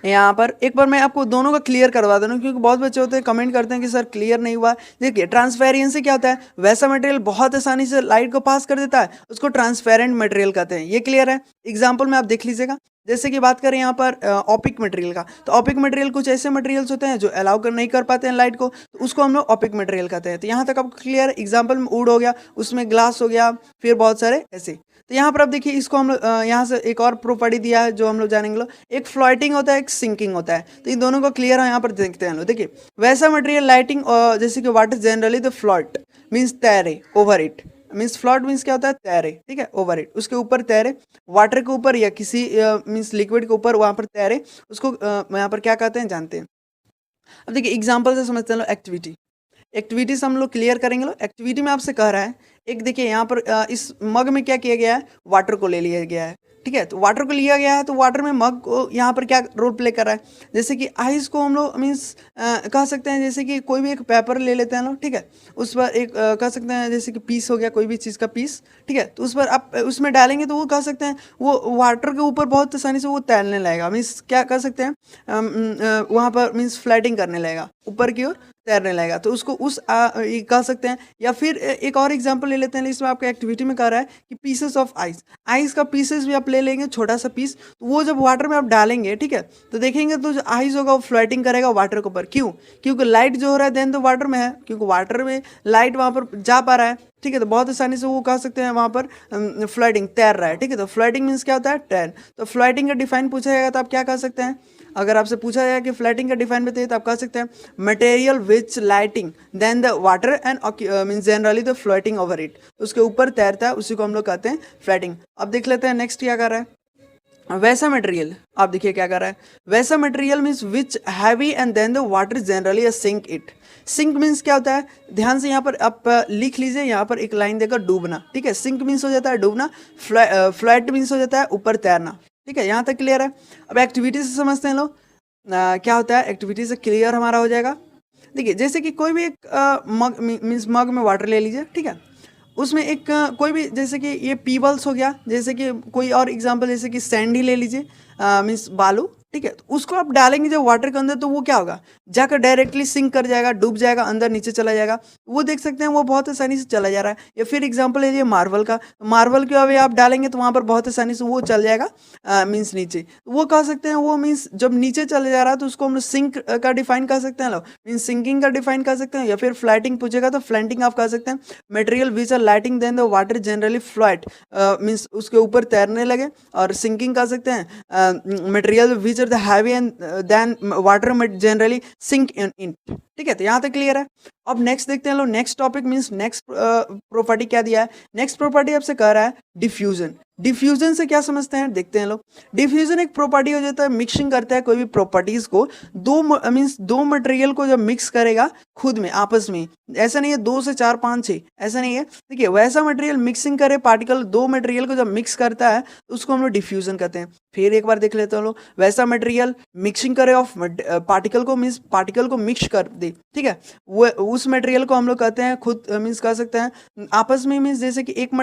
यहाँ पर एक बार मैं आपको दोनों का क्लियर करवा दूँ, क्योंकि बहुत बच्चे होते हैं कमेंट करते हैं कि सर क्लियर नहीं हुआ। देखिए ट्रांसपेरेंसी क्या होता है, वैसा मटेरियल बहुत आसानी से लाइट को पास कर देता है, उसको ट्रांसपेरेंट मटेरियल कहते हैं, ये क्लियर है। एग्जाम्पल में आप देख लीजिएगा, जैसे कि बात करें यहाँ पर ऑपिक मटेरियल का, तो ऑपिक मटेरियल कुछ ऐसे मटेरियल्स होते हैं जो अलाउ कर नहीं कर पाते हैं लाइट को, तो उसको हम लोग ऑपिक मटेरियल कहते हैं। तो यहाँ तक आपको क्लियर है। एग्जाम्पल में वुड हो गया, उसमें ग्लास हो गया, फिर बहुत सारे ऐसे। तो यहाँ पर आप देखिए, इसको हम लोग यहाँ से एक और प्रॉपर्टी दिया है जो हम लोग जानेंगे लोग, एक फ्लोटिंग होता है, एक सिंकिंग होता है। तो इन दोनों को क्लियर है, यहाँ पर देखते हैं लोग। देखिए वैसा मटेरियल लाइटिंग, जैसे कि water generally the float means तैरे over it, means float means क्या होता है, तैरे, ठीक है, ओवर इट, उसके ऊपर तैरे, वाटर के ऊपर या किसी मीन्स लिक्विड के ऊपर वहाँ पर तैरे, उसको यहाँ पर क्या कहते हैं जानते हैं। अब देखिए एग्जाम्पल से समझते हैं लोग, एक्टिविटी, एक्टिविटी से हम लोग क्लियर करेंगे लोग। एक्टिविटी में आपसे कह रहा है, एक देखिए यहाँ पर इस मग में क्या किया गया है, वाटर को ले लिया गया है, ठीक है, तो वाटर को लिया गया है, तो वाटर में मग को यहाँ पर क्या रोल प्ले कर रहा है, जैसे कि आइस को हम लोग मीन्स कह सकते हैं, जैसे कि कोई भी एक पेपर ले लेते हैं लोग, ठीक है, उस पर एक कह सकते हैं जैसे कि पीस हो गया, कोई भी चीज़ का पीस, ठीक है, तो उस पर आप उसमें डालेंगे तो वो कह सकते हैं वो वाटर के ऊपर बहुत आसानी से वो तैरने लगेगा, मीन्स क्या कह सकते हैं वहाँ पर मीन्स फ्लैटिंग करने लगेगा, ऊपर की ओर तैरने लगेगा, तो उसको उस ये कह सकते हैं। या फिर एक और एग्जांपल ले लेते हैं, इसमें आपका एक्टिविटी में कह रहा है कि पीसेस ऑफ आइस, आइस का पीसेस भी आप ले लेंगे, छोटा सा पीस, तो वो जब वाटर में आप डालेंगे, ठीक है, तो देखेंगे तो जो आइस होगा वो फ्लोटिंग करेगा वाटर के ऊपर। क्यों? क्योंकि लाइट जो हो रहा है देन तो वाटर में है, क्योंकि वाटर में लाइट वहाँ पर जा पा रहा है, ठीक है, तो बहुत आसानी से वो कह सकते हैं वहाँ पर फ्लोटिंग, तैर रहा है, ठीक है, तो फ्लोटिंग मीन्स क्या होता है, तैर। तो फ्लोटिंग का डिफाइन पूछा जाएगा तो आप क्या कह सकते हैं, अगर आपसे पूछा जाए कि फ्लैटिंग का डिफाइन बताइए, तो आप कह सकते हैं material which lighting than the water and means generally the floating over it, उसके ऊपर तैरता है, उसी को हम लोग कहते हैं फ्लैटिंग। अब देख लेते हैं नेक्स्ट क्या कर रहा है, वैसा मटेरियल। आप देखिए क्या कर रहा है, वैसा material means which heavy and than the water generally sink it. Sink means क्या होता है, ध्यान से यहाँ पर आप लिख लीजिए, यहाँ पर एक लाइन देकर डूबना, ठीक है, सिंक मीन्स हो जाता है डूबना, फ्लैट मीन्स हो जाता है ऊपर तैरना, ठीक है, यहाँ तक क्लियर है। अब एक्टिविटी से समझते हैं लोग क्या होता है, एक्टिविटी से क्लियर हमारा हो जाएगा। देखिए जैसे कि कोई भी एक मग मीन्स मग में वाटर ले लीजिए, ठीक है, उसमें एक कोई भी जैसे कि ये पीबल्स हो गया, जैसे कि कोई और एग्जांपल जैसे कि सैंडी ले लीजिए, मीन्स बालू, ठीक है, तो उसको आप डालेंगे जब वाटर के अंदर, तो वो क्या होगा, जाकर डायरेक्टली सिंक कर जाएगा, डूब जाएगा, अंदर नीचे चला जाएगा, वो देख सकते हैं वो बहुत आसानी से चला जा रहा है। या फिर एग्जांपल है ये मार्बल का, मार्बल के अभी आप डालेंगे तो वहाँ पर बहुत आसानी से वो चल जाएगा मीन्स नीचे, वो कह सकते हैं वो मीन्स जब नीचे चले जा रहा है तो उसको हम सिंक का डिफाइन कर सकते हैं लोग, मीन्स सिंकिंग का डिफाइन कर सकते हैं। या फिर फ्लैटिंग पूछेगा तो फ्लैटिंग आप कह सकते हैं material which are lighting than the water generally flat means उसके ऊपर तैरने लगे। और सिंकिंग कह सकते हैं material which are the heavy and than water generally sink in it, ठीक है, तो यहाँ तक क्लियर है। अब नेक्स्ट देखते हैं लोग, next topic means next property क्या दिया है। नेक्स्ट प्रॉपर्टी आपसे कह रहा है डिफ्यूजन। डिफ्यूजन से क्या समझते हैं, देखते हैं लोग। डिफ्यूजन एक प्रॉपर्टी हो जाता है, मिक्सिंग करता है कोई भी प्रॉपर्टीज को, दो मीन्स दो मटेरियल को जब मिक्स करेगा खुद में आपस में, ऐसा नहीं है 2 से 4 5 6, ऐसा नहीं है। देखिए वैसा मटेरियल मिक्सिंग करे पार्टिकल, दो मटेरियल को जब मिक्स करता है तो उसको हम लोग डिफ्यूजन कहते हैं। फिर एक बार देख लेते हैं लोग, वैसा मटेरियल मिक्सिंग करे ऑफ पार्टिकल को, मीन्स पार्टिकल को मिक्स कर दे, ठीक है, वो उस मटेरियल को हम लोग कहते हैं खुद मीन्स कह सकते हैं आपस में, मीन्स जैसे कि एक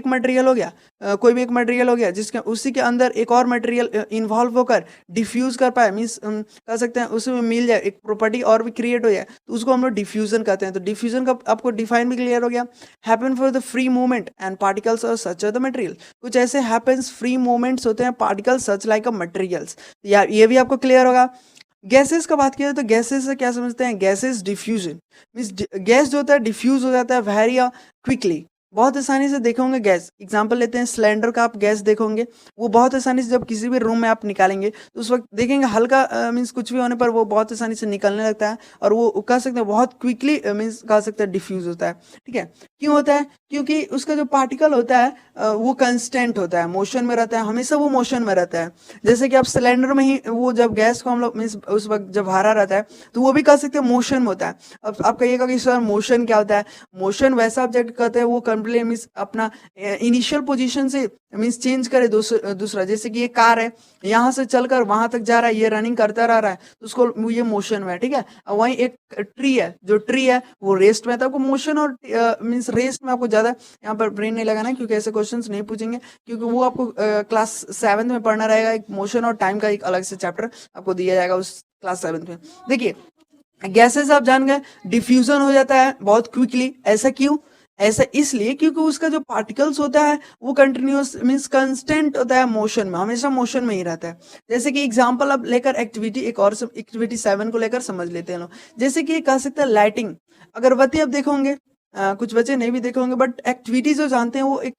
मटेरियल हो गया, कोई भी एक मटेरियल हो गया जिसके उसी के अंदर एक और मटेरियल इन्वॉल्व होकर डिफ्यूज कर पाए, मीन्स कह सकते हैं उसमें मिल जाए, एक प्रॉपर्टी और भी क्रिएट हो जाए, तो उसको हम लोग डिफ्यूजन कहते हैं। तो डिफ्यूजन का आपको डिफाइन भी क्लियर हो गया। Happen for the free movement and particles और सच द मटेरियल, कुछ ऐसे हैपेंस फ्री मूवमेंट्स होते हैं पार्टिकल्स सच लाइक अ मटेरियल्स, ये भी आपको क्लियर होगा। गैसेस का बात किया तो गैसेस से क्या समझते हैं, गैसेस डिफ्यूजन मीन्स गैस जो होता है डिफ्यूज हो जाता है वेरी क्विकली, बहुत आसानी से देखोगे गैस। एग्जांपल लेते हैं सिलेंडर का, आप गैस देखोगे वो बहुत आसानी से जब किसी भी रूम में आप निकालेंगे तो उस वक्त देखेंगे हल्का मीन्स कुछ भी होने पर वो बहुत आसानी से निकलने लगता है, और वो कह सकते हैं बहुत क्विकली मीन्स कह सकते हैं डिफ्यूज होता है, ठीक है। क्यों होता है, क्योंकि उसका जो पार्टिकल होता है वो कंस्टेंट होता है, मोशन में रहता है, हमेशा वो मोशन में रहता है। जैसे कि आप सिलेंडर में ही वो जब गैस को हम लोग मीन्स उस वक्त जब भरा रहता है तो वो भी कह सकते हैं मोशन में होता है। अब आप कहिएगा कि सर मोशन क्या होता है, मोशन वैसा ऑब्जेक्ट कहते हैं वो कंप्लीट मीन्स अपना इनिशियल पोजीशन से मीन्स चेंज करे दूसरा, जैसे कि ये कार है यहाँ से चलकर वहां तक जा रहा है, ये रनिंग करता रह रहा है तो उसको ये मोशन में है, ठीक है। वहीं एक ट्री है, जो ट्री है वो रेस्ट में है, तो आपको मोशन और मीन्स रेस्ट में आपको ज्यादा यहाँ पर ब्रेन नहीं लगाना है, क्योंकि ऐसे क्वेश्चंस नहीं पूछेंगे, क्योंकि वो आपको क्लास 7 में पढ़ना रहेगा। एक मोशन और टाइम का एक अलग से चैप्टर आपको दिया जाएगा उस क्लास 7 में। देखिए गैसेस आप जान गए डिफ्यूजन हो जाता है बहुत क्विकली, ऐसा क्यों, ऐसा इसलिए क्योंकि उसका जो पार्टिकल्स होता है वो कंटिन्यूस मीन्स कंस्टेंट होता है, मोशन में, हमेशा मोशन में ही रहता है। जैसे कि एग्जांपल अब लेकर एक्टिविटी एक और एक्टिविटी 7 को लेकर समझ लेते हैं लोग। जैसे कि कह सकते हैं लाइटिंग, अगरबत्ती आप देखोगे, कुछ बच्चे नहीं भी देखे होंगे, बट एक्टिविटी जो जानते हैं वो एक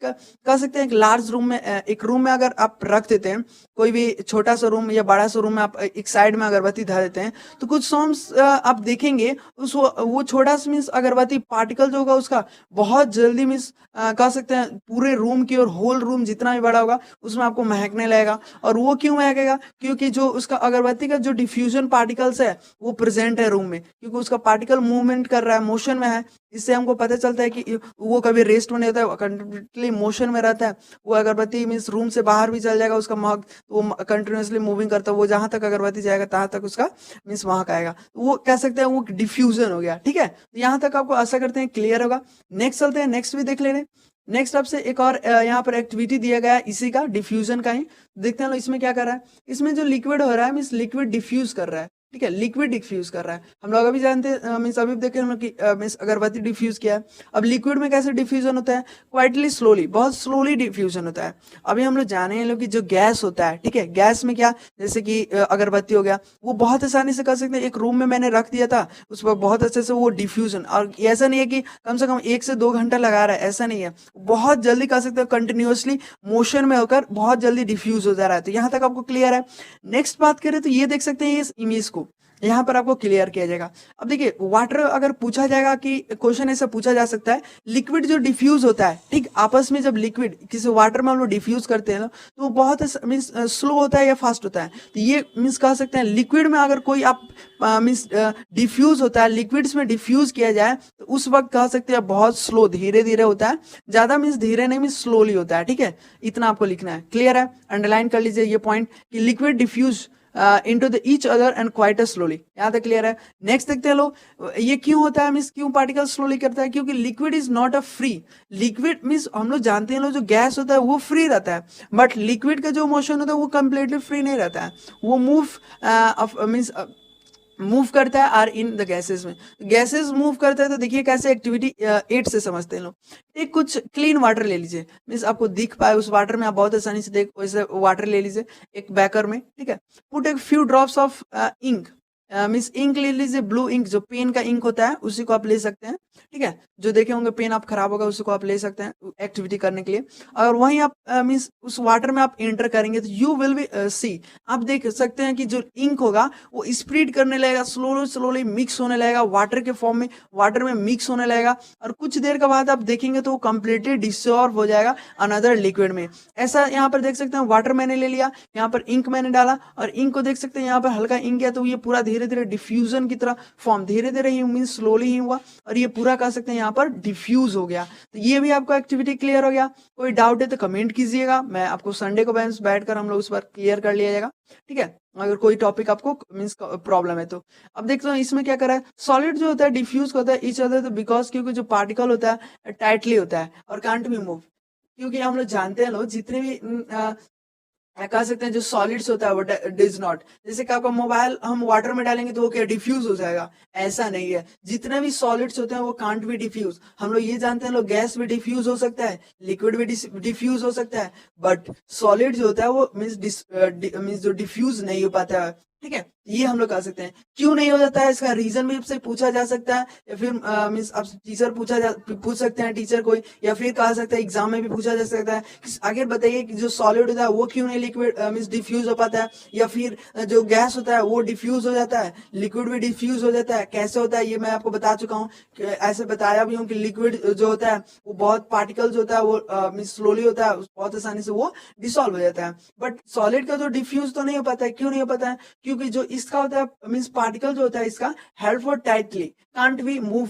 कह सकते हैं एक लार्ज रूम में, एक रूम में अगर आप रख देते हैं, कोई भी छोटा सा रूम या बड़ा सा रूम में आप एक साइड में अगरबत्ती धर देते हैं, तो कुछ सॉन्ग्स आप देखेंगे उस वो छोटा सा मीन्स अगरबत्ती पार्टिकल जो होगा उसका बहुत जल्दी मीन्स कह सकते हैं पूरे रूम की और होल रूम जितना भी बड़ा होगा उसमें आपको महकने लगेगा। और वो क्यों महकेगा, क्योंकि जो उसका अगरबत्ती का जो डिफ्यूजन पार्टिकल्स है वो प्रेजेंट है रूम में, क्योंकि उसका पार्टिकल मूवमेंट कर रहा है, मोशन में है। इससे हमको पता चलता है कि वो कभी रेस्ट में नहीं होता है, कंटिन्यूसली मोशन में रहता है। वो अगरबत्ती मीन्स रूम से बाहर भी चल जाएगा उसका महक, तो वो कंटिन्यूसली मूविंग करता है, वो जहां तक अगरबत्ती जाएगा तहां तक उसका मीन्स महक आएगा, तो वो कह सकते हैं वो डिफ्यूजन हो गया, ठीक है। तो यहाँ तक आपको आशा करते हैं क्लियर होगा। नेक्स्ट चलते हैं, नेक्स्ट भी देख ले रहे हैं। नेक्स्ट आपसे एक और यहाँ पर एक्टिविटी दिया गया है इसी का, डिफ्यूजन का ही। देखते हैं इसमें क्या कर रहा है, इसमें जो लिक्विड हो रहा है मीन्स लिक्विड डिफ्यूज कर रहा है, ठीक है, लिक्विड डिफ्यूज कर रहा है। हम लोग अभी जानते हैं मीन्स अभी देखे हम लोग कि मीन्स अगरबत्ती डिफ्यूज किया है। अब लिक्विड में कैसे डिफ्यूजन होता है, क्वाइटली स्लोली, बहुत स्लोली डिफ्यूजन होता है। अभी हम लोग जाने हैं लोग कि जो गैस होता है, ठीक है, गैस में क्या, जैसे कि अगरबत्ती हो गया, वो बहुत आसानी से कर सकते हैं, एक रूम में मैंने रख दिया था उस पर बहुत अच्छे से वो डिफ्यूजन, और ऐसा नहीं है कि कम से कम 1 से 2 घंटा लगा रहा है, ऐसा नहीं है, बहुत जल्दी कर सकते हो, कंटिन्यूसली मोशन में होकर बहुत जल्दी डिफ्यूज हो जा रहा है। तो यहाँ तक आपको क्लियर है। नेक्स्ट बात करें तो ये देख सकते हैं इस इमेज को, यहाँ पर आपको क्लियर किया जाएगा। अब देखिए वाटर अगर पूछा जाएगा कि क्वेश्चन ऐसा पूछा जा सकता है, लिक्विड जो डिफ्यूज होता है, ठीक, आपस में जब लिक्विड किसी वाटर में हम लोग डिफ्यूज करते हैं ना तो वो बहुत मीन्स स्लो होता है या फास्ट होता है। तो ये मीन्स कह सकते हैं लिक्विड में अगर कोई आप मीन्स डिफ्यूज होता है, लिक्विड्स में डिफ्यूज किया जाए तो उस वक्त कह सकते हैं बहुत स्लो, धीरे धीरे होता है, ज्यादा मीन्स धीरे नहीं मीन्स स्लोली होता है, ठीक है। इतना आपको लिखना है, क्लियर है, अंडरलाइन कर लीजिए ये पॉइंट कि liquid diffuse into the each other and quite slowly, यहाँ तक क्लियर है। नेक्स्ट देखते हैं लोग, ये क्यों होता है मीन्स क्यों पार्टिकल स्लोली करता है, क्योंकि liquid is not a free, liquid means हम लोग जानते हैं लोग जो गैस होता है वो फ्री रहता है, बट लिक्विड का जो मोशन होता है वो कंप्लीटली फ्री नहीं रहता है, वो मीन्स मूव करता है आर इन द गैसेस में, गैसेस मूव करता है। तो देखिए कैसे एक्टिविटी 8 से समझते हैं लोग। एक कुछ क्लीन वाटर ले लीजिए, मीन्स आपको दिख पाए उस वाटर में, आप बहुत आसानी से देख वैसे वाटर ले लीजिए एक बैकर में, ठीक है। पुट एक few drops of ink, means ink ले लीजिए, ब्लू इंक जो पेन का इंक होता है उसी को आप ले सकते हैं, ठीक है। जो देखे होंगे पेन आप खराब होगा उसी को आप ले सकते हैं एक्टिविटी करने के लिए। और वहीं आप मीन्स उस वाटर में आप एंटर करेंगे तो यू विल बी सी, आप देख सकते हैं कि जो इंक होगा वो स्प्रेड करने लगेगा, स्लोली स्लोली मिक्स होने लगेगा वाटर के फॉर्म में, वाटर में मिक्स होने लगेगा और कुछ देर के बाद आप देखेंगे तो वो कंप्लीटली डिसॉल्व हो जाएगा अनदर लिक्विड में। ऐसा यहाँ पर देख सकते हैं वाटर मैंने ले लिया, यहाँ पर इंक मैंने डाला और इंक को देख सकते हैं यहाँ पर हल्का इंक है तो ये पूरा धीरे धीरे डिफ्यूजन की तरह फॉर्म धीरे धीरे ही मीन स्लोली ही हुआ और ये पूरा कह सकते हैं यहाँ पर डिफ्यूज हो गया। तो ये भी आपका एक्टिविटी क्लियर हो गया। कोई डाउट है तो कमेंट कीजिएगा, मैं आपको संडे को बैठकर हम लोग उस पर क्लियर कर लिया जाएगा, ठीक है। अगर कोई टॉपिक आपको मीन्स प्रॉब्लम है तो अब देखते हैं इसमें क्या करा है। सॉलिड जो होता है डिफ्यूज होता है इच अदर तो बिकॉज क्योंकि जो पार्टिकल होता है टाइटली होता है और कांट बी मूव, क्योंकि हम लोग जानते हैं लोग जितने भी कह सकते हैं जो सॉलिड्स होता है वो डिज नॉट, जैसे कि आपका मोबाइल हम वाटर में डालेंगे तो वो क्या डिफ्यूज हो जाएगा, ऐसा नहीं है। जितने भी सॉलिड्स होते हैं वो कांट भी डिफ्यूज, हम लोग ये जानते हैं लोग गैस भी डिफ्यूज हो सकता है, लिक्विड भी डिफ्यूज हो सकता है, बट सॉलिड जो होता है वो मीन्स जो डिफ्यूज नहीं हो पाता है, ठीक है। ये हम लोग कह सकते हैं। क्यों नहीं हो जाता है इसका रीजन भी आपसे पूछा जा सकता है या फिर मीन्स आप टीचर पूछ सकते हैं टीचर कोई, या फिर कह सकते हैं एग्जाम में भी पूछा जा सकता है कि आगे बताइए कि जो सॉलिड होता है वो क्यों नहीं लिक्विड मीन्स डिफ्यूज हो पाता है, या फिर जो गैस होता है वो डिफ्यूज हो जाता है, लिक्विड भी डिफ्यूज हो जाता है, कैसे होता है ये मैं आपको बता चुका हूँ। ऐसे बताया भी हूँ कि लिक्विड जो होता है वो बहुत पार्टिकल जो होता है वो मीन्स स्लोली होता है, बहुत आसानी से वो डिसॉल्व हो जाता है, बट सॉलिड का जो डिफ्यूज तो नहीं हो पाता है। क्यों नहीं हो पाता है? क्योंकि जो इसका होता है मीन्स पार्टिकल जो होता है इसका held for tightly can't be move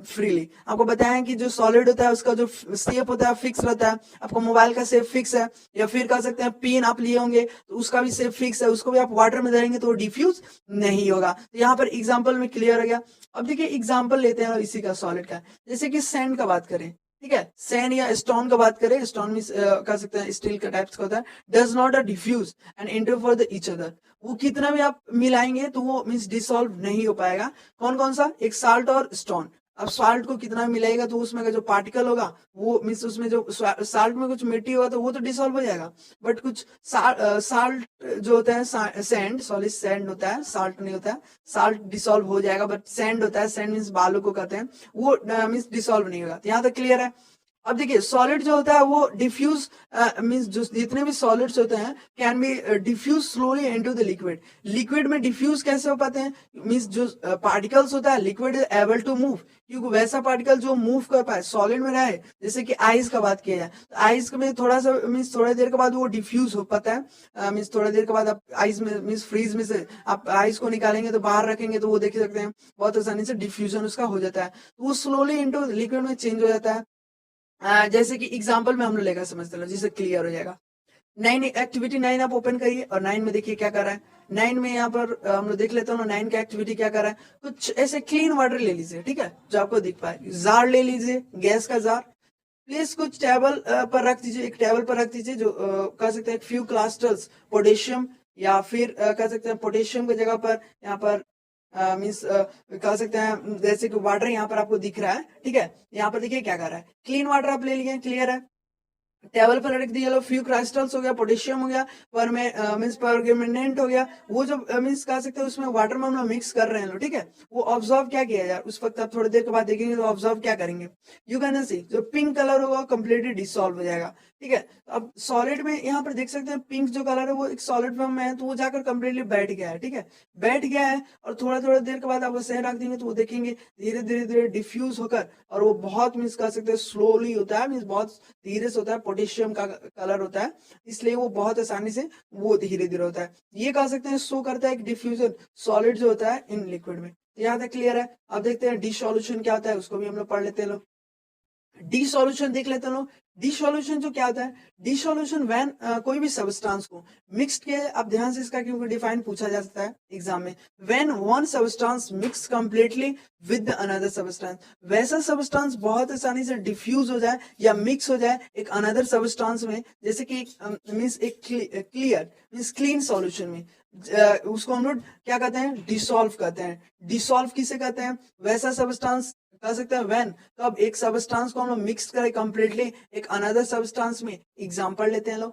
freely. आपको बताया कि जो सॉलिड होता है उसका जो शेप होता है फिक्स रहता है, आपको मोबाइल का शेप फिक्स है, या फिर कह सकते हैं पेन आप लिए होंगे तो उसका भी शेप फिक्स है, उसको भी आप वाटर में डालेंगे तो वो डिफ्यूज नहीं होगा। तो यहाँ पर एग्जाम्पल में क्लियर हो गया। अब देखिए एग्जाम्पल लेते हैं इसी का सॉलिड का, जैसे कि सैंड का बात करें, ठीक है, सैंड या स्टोन का बात करें, स्टोन में कह सकते हैं स्टील का टाइप्स का होता है, does not a diffuse and inter for the each other, वो कितना भी आप मिलाएंगे तो वो मीन्स डिसॉल्व नहीं हो पाएगा। कौन कौन सा? एक साल्ट और स्टोन। अब साल्ट को कितना मिलाएगा तो उसमें का जो पार्टिकल होगा वो मीन्स उसमें जो साल्ट में कुछ मिट्टी होगा तो वो तो डिसॉल्व हो जाएगा, बट कुछ साल्ट जो होता है सैंड, सॉलिड सैंड होता है, साल्ट नहीं होता है, साल्ट डिसॉल्व हो जाएगा, बट सैंड होता है, सैंड मीन्स बालू को कहते हैं, वो मीन्स डिसॉल्व नहीं होगा। तो यहाँ तक क्लियर है। अब देखिए सॉलिड जो होता है वो डिफ्यूज मींस जो जितने भी सॉलिड्स होते हैं can be diffuse slowly into the liquid. Liquid में डिफ्यूज कैसे हो पाते हैं? मींस जो पार्टिकल्स होता है liquid is able to move, क्योंकि वैसा पार्टिकल जो मूव कर पाए सॉलिड में रहे, जैसे कि आइस का बात किया जाए तो आइस में थोड़ा सा मीन्स थोड़ी देर के बाद वो डिफ्यूज हो पाता है, मीन्स थोड़ी देर के बाद आप आइस में मीन्स फ्रीज में से आप आइस को निकालेंगे तो बाहर रखेंगे तो वो देख सकते हैं बहुत आसानी से डिफ्यूजन उसका हो जाता है, तो वो स्लोली इनटू लिक्विड में चेंज हो जाता है। जैसे कि एग्जाम्पल में हम लोग लेकर समझते हैं जिससे क्लियर हो जाएगा। 9 एक्टिविटी 9 आप ओपन करिए और 9 में देखिए क्या कर रहा है। 9 में यहाँ पर हम लोग देख लेते हैं 9 का एक्टिविटी क्या कर रहा है। कुछ ऐसे क्लीन वाटर ले लीजिए, ठीक है, जो आपको दिख पाए। जार ले लीजिए, गैस का जार। प्लीज कुछ टेबल पर रख दीजिए, एक टेबल पर रख दीजिए जो कह सकते हैं फ्यू क्रिस्टल्स पोटेशियम, या फिर कह सकते हैं पोटेशियम की जगह पर यहाँ पर मीन्स कह सकते हैं जैसे कि वाटर यहाँ पर आपको दिख रहा है, ठीक है। यहाँ पर देखिए क्या कर रहा है, क्लीन वाटर आप ले लिए, क्लियर है। टेबल पर रख दिया, लो फ्यू क्रिस्टल्स हो गया, पोटेशियम हो गया, पर में मींस परगेमिनेंट हो गया, वो जो मींस कह सकते हैं उसमें वाटर में हम लोग मिक्स कर रहे हैं लो, ठीक है। वो ऑब्जर्व क्या किया यार उस वक्त आप थोड़ी देर के बाद देखेंगे तो ऑब्जर्व क्या करेंगे, यू कैन सी जो पिंक कलर होगा कंप्लीटली डिसॉल्व हो जाएगा, ठीक है। अब सॉलिड में यहाँ पर देख सकते हैं पिंक जो कलर है वो एक सॉलिड फॉर्म में है तो वो जाकर कंप्लीटली बैठ गया है, ठीक है, बैठ गया है। और थोड़ा थोड़ा देर के बाद आप वो सही रख देंगे तो वो देखेंगे धीरे धीरे धीरे डिफ्यूज होकर, और वो बहुत मीन्स कह सकते हैं स्लोली होता है, मीन्स बहुत धीरे से होता है, पोटेशियम का कलर होता है इसलिए वो बहुत आसानी से वो धीरे धीरे होता है। ये कह सकते हैं शो करता है एक डिफ्यूजन सॉलिड जो होता है इन लिक्विड में। तो यहाँ तक क्लियर है। अब देखते हैं डिसॉल्यूशन क्या होता है, उसको भी हम लोग पढ़ लेते हैं लोग। डिसॉल्यूशन देख लेते हैं लोग। डिसॉल्यूशन जो क्या होता है, डिसॉल्यूशन व्हेन कोई भी सब्सटेंस को मिक्स्ड किया, आप ध्यान से इसका क्योंकि डिफाइन पूछा जा सकता है एग्जाम में, when one substance mix completely with another substance, वैसा सब्सटेंस बहुत आसानी से डिफ्यूज हो जाए या मिक्स हो जाए एक अनदर सब्सटेंस में, जैसे कि मींस एक क्लियर मींस क्लीन सॉल्यूशन में, उसको हम लोग क्या कहते हैं, डिसॉल्व कहते हैं। डिसॉल्व किसे कहते हैं, वैसा सब्सटेंस कह सकते हैं व्हेन, तो अब एक सब्सटेंस को हम लोग मिक्स करें कंप्लीटली एक अनदर सब्सटेंस में। एग्जांपल लेते हैं लोग,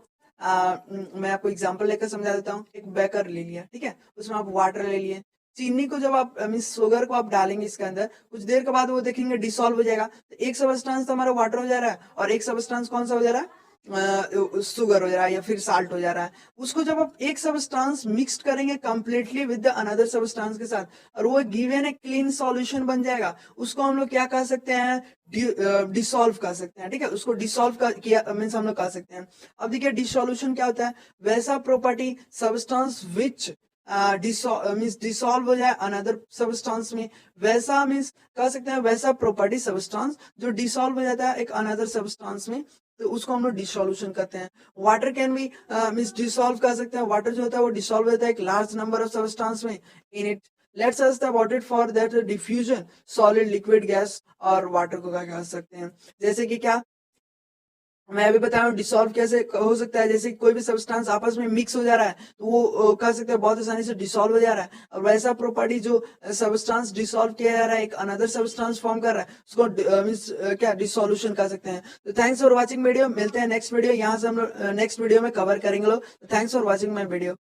मैं आपको एग्जांपल लेकर समझा देता हूँ। एक बेकर ले लिया, ठीक है, उसमें आप वाटर ले लिए, चीनी को जब आप मीन्स शुगर को आप डालेंगे इसके अंदर, कुछ देर के बाद वो देखेंगे डिसॉल्व हो जाएगा। तो एक सब्सटेंस तो हमारा वाटर हो जा रहा है और एक सब्सटेंस कौन सा हो जा रहा है, शुगर हो जा रहा है या फिर साल्ट हो जा रहा है। उसको जब आप एक सब्सटेंस मिक्स्ड करेंगे completely with the another substance के साथ और वो गिवन एक क्लीन सॉल्यूशन बन जाएगा, उसको हम लोग क्या कह सकते हैं, डिसॉल्व कर सकते हैं। ठीक है, उसको डिसॉल्व किया मीन्स हम लोग कह सकते हैं। अब देखिए डिसॉल्यूशन क्या होता है, वैसा property substance which means dissolve हो जाए अनदर सब्सटेंस में, वैसा मीन्स कह सकते हैं वैसा प्रॉपर्टी सब्सटेंस जो डिसॉल्व हो जाता है एक अनदर सब्सटेंस में, तो उसको हम लोग डिसॉल्यूशन कहते हैं। वाटर कैन भी मीन्स डिसॉल्व कर सकते हैं। वाटर जो होता है वो डिसॉल्व हो जाता है एक लार्ज नंबर ऑफ सब्सटेंस में in it. Let's us about it for that diffusion solid liquid gas और वाटर को क्या कह सकते हैं, जैसे कि क्या मैं अभी बता रहा हूँ डिसॉल्व कैसे हो सकता है। जैसे कोई भी सब्सटेंस आपस में मिक्स हो जा रहा है तो वो कह सकते हैं बहुत आसानी से डिसॉल्व हो जा रहा है, और वैसा प्रॉपर्टी जो सब्सटेंस डिसॉल्व किया जा रहा है एक अनदर सब्सटेंस फॉर्म कर रहा है उसको मीन्स क्या डिसॉल्यूशन कह सकते हैं। तो थैंक्स फॉर वाचिंग वीडियो, मिलते हैं नेक्स्ट वीडियो, यहाँ से हम लोग नेक्स्ट वीडियो में कवर करेंगे लोग। Thanks for watching my video.